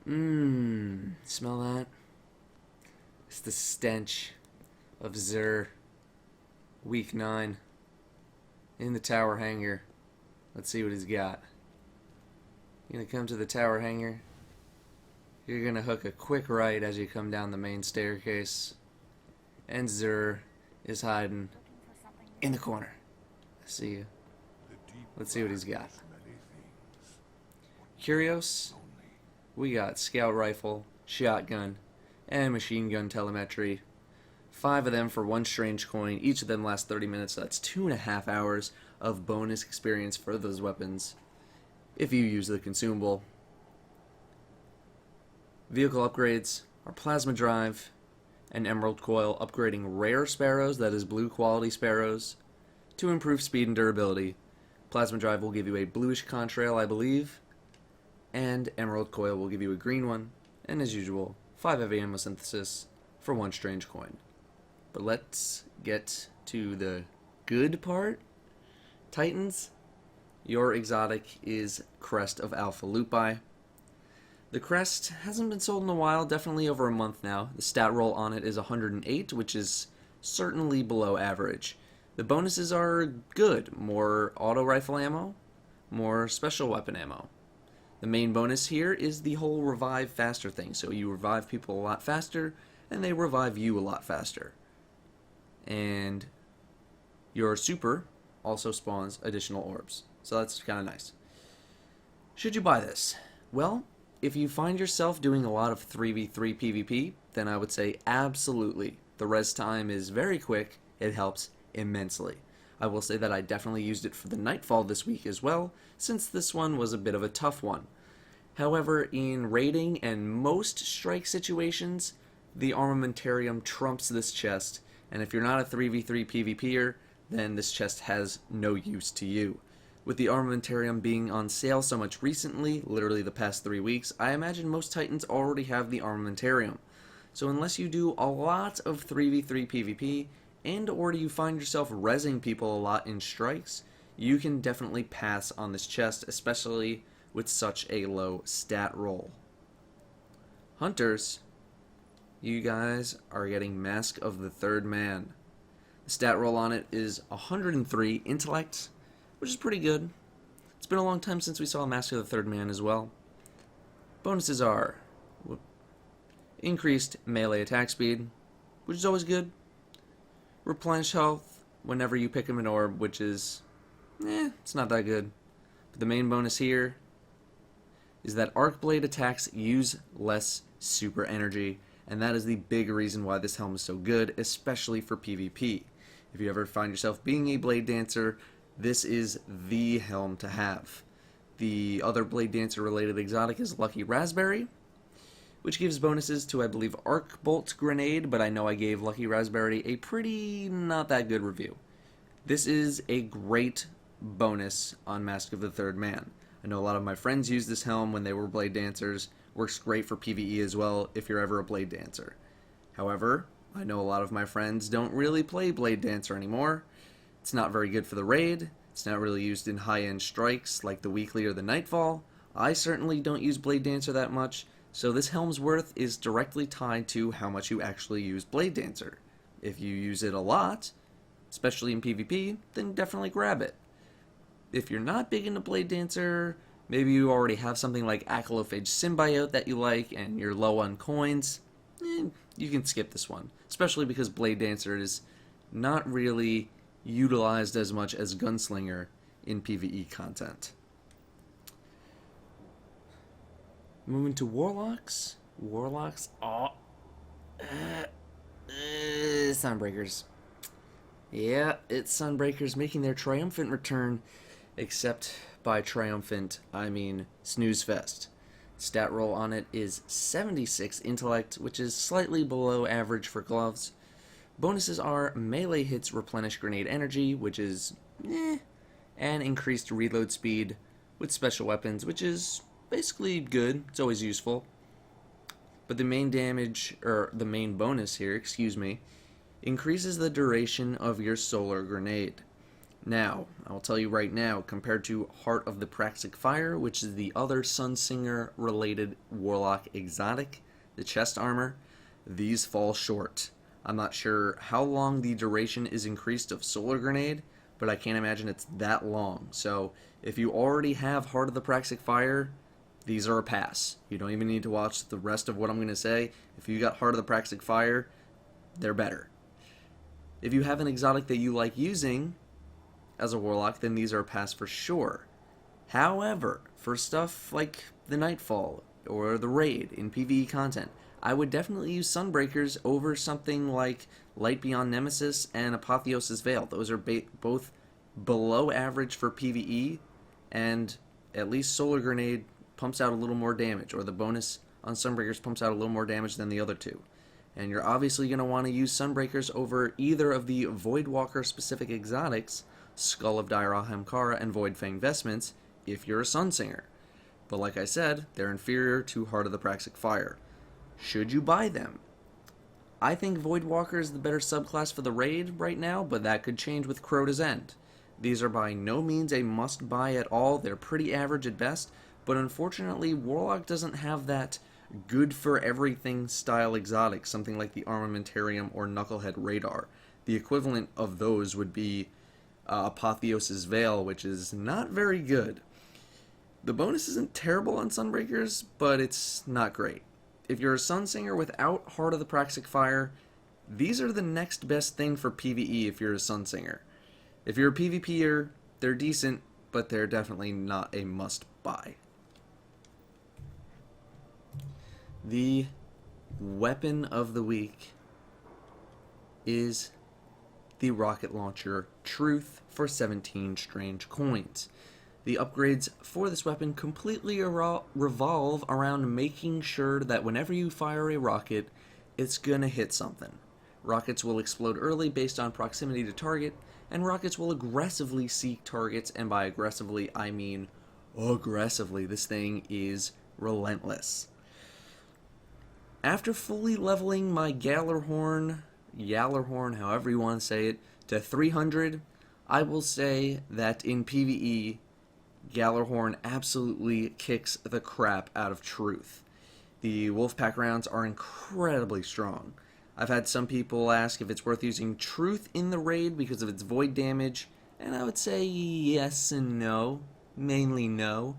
Smell that? It's the stench of Xur. Week 9. In the tower hangar. Let's see what he's got. You're gonna come to the tower hangar. You're gonna hook a quick right as you come down the main staircase. And Xur is hiding in the corner. I see you. Let's see what he's got. Curios, we got scout rifle, shotgun, and machine gun telemetry. 5 of them for 1 strange coin. Each of them lasts 30 minutes, so that's 2.5 hours of bonus experience for those weapons if you use the consumable. Vehicle upgrades are plasma drive and emerald coil, upgrading rare sparrows, that is blue quality sparrows, to improve speed and durability. Plasma drive will give you a bluish contrail, I believe, and emerald coil will give you a green one, and as usual, 5 heavy ammo synthesis for 1 strange coin. But let's get to the good part. Titans, your exotic is Crest of Alpha Lupi. The crest hasn't been sold in a while, definitely over a month now. The stat roll on it is 108, which is certainly below average. The bonuses are good. More auto rifle ammo, more special weapon ammo. The main bonus here is the whole revive faster thing. So you revive people a lot faster, and they revive you a lot faster. And your super also spawns additional orbs. So that's kind of nice. Should you buy this? Well, if you find yourself doing a lot of 3v3 PvP, then I would say absolutely. The res time is very quick. It helps immensely. I will say that I definitely used it for the Nightfall this week as well, since this one was a bit of a tough one. However, in raiding and most strike situations, the armamentarium trumps this chest, and if you're not a 3v3 PvPer, then this chest has no use to you. With the armamentarium being on sale so much recently, literally the past 3 weeks, I imagine most Titans already have the armamentarium. So unless you do a lot of 3v3 PvP, and or you find yourself rezzing people a lot in strikes, you can definitely pass on this chest, especially with such a low stat roll. Hunters, you guys are getting Mask of the Third Man. The stat roll on it is 103 intellect, which is pretty good. It's been a long time since we saw Mask of the Third Man as well. Bonuses are increased melee attack speed, which is always good. Replenish health whenever you pick up an orb, which is, it's not that good. But the main bonus here is that arc blade attacks use less super energy, and that is the big reason why this helm is so good, especially for PvP. If you ever find yourself being a blade dancer, this is the helm to have. The other blade dancer related exotic is Lucky Raspberry, which gives bonuses to, I believe, Arc Bolt Grenade, but I know I gave Lucky Raspberry a pretty not that good review. This is a great bonus on Mask of the Third Man. I know a lot of my friends use this helm when they were blade dancers. Works great for PvE as well if you're ever a blade dancer. However, I know a lot of my friends don't really play blade dancer anymore. It's not very good for the raid. It's not really used in high-end strikes like the weekly or the nightfall. I certainly don't use blade dancer that much, so this helm's worth is directly tied to how much you actually use blade dancer. If you use it a lot, especially in PvP, then definitely grab it. If you're not big into blade dancer, maybe you already have something like Acolophage Symbiote that you like and you're low on coins, you can skip this one, especially because blade dancer is not really utilized as much as Gunslinger in PvE content. Moving to Warlocks. Sunbreakers. Yeah, it's Sunbreakers making their triumphant return, except by triumphant, I mean snooze fest. Stat roll on it is 76 intellect, which is slightly below average for gloves. Bonuses are melee hits replenish grenade energy, which is and increased reload speed with special weapons, which is basically good. It's always useful. But the main bonus here, increases the duration of your solar grenade. Now, I will tell you right now, compared to Heart of the Praxic Fire, which is the other Sunsinger related Warlock exotic, the chest armor, these fall short. I'm not sure how long the duration is increased of Solar Grenade, but I can't imagine it's that long. So, if you already have Heart of the Praxic Fire, these are a pass. You don't even need to watch the rest of what I'm going to say. If you got Heart of the Praxic Fire, they're better. If you have an exotic that you like using as a Warlock, then these are a pass for sure. However, for stuff like the Nightfall or the Raid in PvE content, I would definitely use Sunbreakers over something like Light Beyond Nemesis and Apotheosis Veil. Those are both below average for PvE, and at least Solar Grenade pumps out a little more damage, or the bonus on Sunbreakers pumps out a little more damage than the other two. And you're obviously going to want to use Sunbreakers over either of the Voidwalker specific exotics, Skull of Dire Ahamkara and Voidfang Vestments, if you're a Sunsinger. But like I said, they're inferior to Heart of the Praxic Fire. Should you buy them? I think Voidwalker is the better subclass for the raid right now, but that could change with Crota's End. These are by no means a must-buy at all. They're pretty average at best, but unfortunately, Warlock doesn't have that good-for-everything style exotic, something like the Armamentarium or Knucklehead Radar. The equivalent of those would be Apotheosis Veil, which is not very good. The bonus isn't terrible on Sunbreakers, but it's not great. If you're a Sunsinger without Heart of the Praxic Fire, these are the next best thing for PvE if you're a Sunsinger. If you're a PvPer, they're decent, but they're definitely not a must-buy. The weapon of the week is the rocket launcher Truth for 17 strange coins. The upgrades for this weapon completely revolve around making sure that whenever you fire a rocket, it's gonna hit something. Rockets will explode early based on proximity to target, and rockets will aggressively seek targets, and by aggressively, I mean aggressively. This thing is relentless. After fully leveling my Gjallarhorn, however you want to say it, to 300, I will say that in PvE, Gjallarhorn absolutely kicks the crap out of Truth. The Wolfpack rounds are incredibly strong. I've had some people ask if it's worth using Truth in the raid because of its void damage, and I would say yes and no. Mainly no.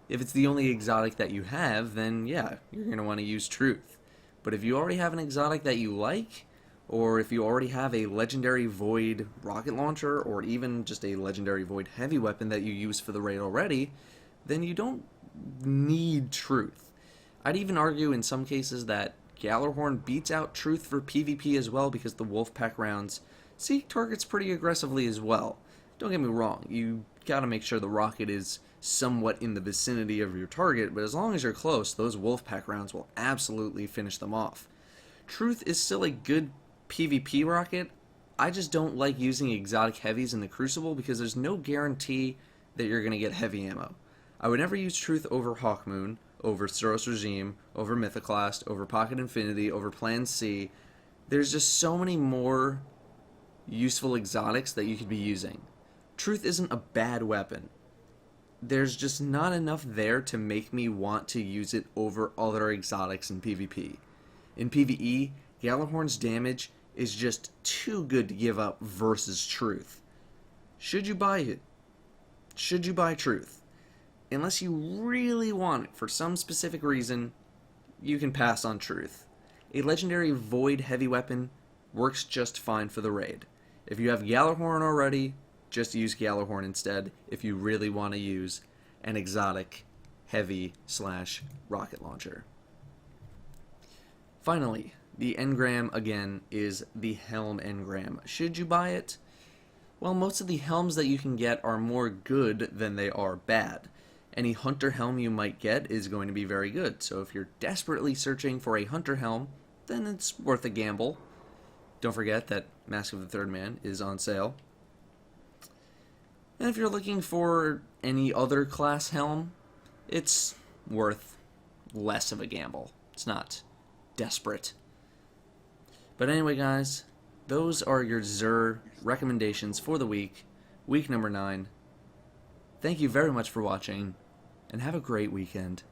If it's the only exotic that you have, then yeah, you're going to want to use Truth. But if you already have an exotic that you like, or if you already have a legendary Void rocket launcher, or even just a legendary Void heavy weapon that you use for the raid already, then you don't need Truth. I'd even argue in some cases that Gjallarhorn beats out Truth for PvP as well, because the Wolfpack rounds seek targets pretty aggressively as well. Don't get me wrong, you gotta make sure the rocket is somewhat in the vicinity of your target, but as long as you're close, those Wolfpack rounds will absolutely finish them off. Truth is still a good PvP rocket. I just don't like using exotic heavies in the Crucible because there's no guarantee that you're going to get heavy ammo. I would never use Truth over Hawkmoon, over Suros Regime, over Mythoclast, over Pocket Infinity, over Plan C. There's just so many more useful exotics that you could be using. Truth isn't a bad weapon. There's just not enough there to make me want to use it over other exotics in PvP. In PvE, Gjallarhorn's damage is just too good to give up versus Truth. Should you buy it? Should you buy Truth? Unless you really want it for some specific reason, you can pass on Truth. A legendary Void heavy weapon works just fine for the raid. If you have Gjallarhorn already, just use Gjallarhorn instead if you really want to use an exotic heavy / rocket launcher. Finally, the engram again is the helm engram. Should you buy it? Well, most of the helms that you can get are more good than they are bad. Any hunter helm you might get is going to be very good, so if you're desperately searching for a hunter helm, then it's worth a gamble. Don't forget that Mask of the Third Man is on sale. And if you're looking for any other class helm, it's worth less of a gamble. It's not desperate. But anyway, guys, those are your Xur recommendations for the week. week number 9. Thank you very much for watching, and have a great weekend.